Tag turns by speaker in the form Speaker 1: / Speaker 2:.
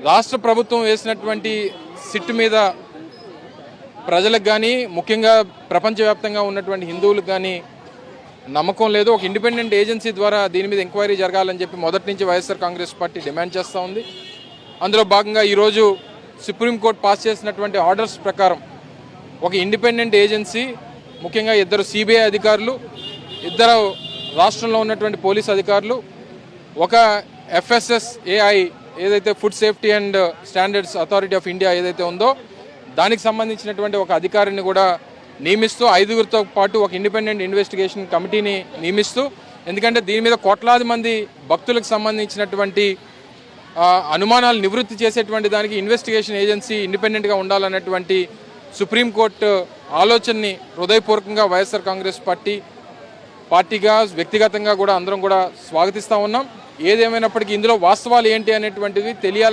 Speaker 1: రాష్ట్ర ప్రభుత్వం వేసినటువంటి సిట్ మీద ప్రజలకు కానీ ముఖ్యంగా ప్రపంచవ్యాప్తంగా ఉన్నటువంటి హిందువులకు కానీ నమ్మకం లేదు. ఒక ఇండిపెండెంట్ ఏజెన్సీ ద్వారా దీని మీద ఎంక్వైరీ జరగాలని చెప్పి మొదటి నుంచి వైఎస్ఆర్ కాంగ్రెస్ పార్టీ డిమాండ్ చేస్తూ ఉంది. అందులో భాగంగా ఈరోజు సుప్రీంకోర్టు పాస్ చేసినటువంటి ఆర్డర్స్ ప్రకారం ఒక ఇండిపెండెంట్ ఏజెన్సీ, ముఖ్యంగా 2 సిబిఐ అధికారులు, 2 రాష్ట్రంలో ఉన్నటువంటి పోలీస్ అధికారులు, ఒక FSSAI ఏదైతే food safety and standards authority of India ఏదైతే ఉందో దానికి సంబంధించినటువంటి ఒక అధికారిని కూడా నియమిస్తూ 5గురితో పాటు ఒక ఇండిపెండెంట్ ఇన్వెస్టిగేషన్ కమిటీని నియమిస్తూ, ఎందుకంటే దీని మీద కోట్లాది మంది భక్తులకు సంబంధించినటువంటి అనుమానాలు నివృత్తి చేసేటువంటి దానికి ఇన్వెస్టిగేషన్ ఏజెన్సీ ఇండిపెండెంట్గా ఉండాలన్నటువంటి సుప్రీంకోర్టు ఆలోచనని హృదయపూర్వకంగా వైఎస్ఆర్ కాంగ్రెస్ పార్టీగా వ్యక్తిగతంగా కూడా అందరం కూడా స్వాగతిస్తూ ఉన్నాం. ఏదేమైనప్పటికీ ఇందులో వాస్తవాలు ఏంటి అనేటువంటిది తెలియాలి.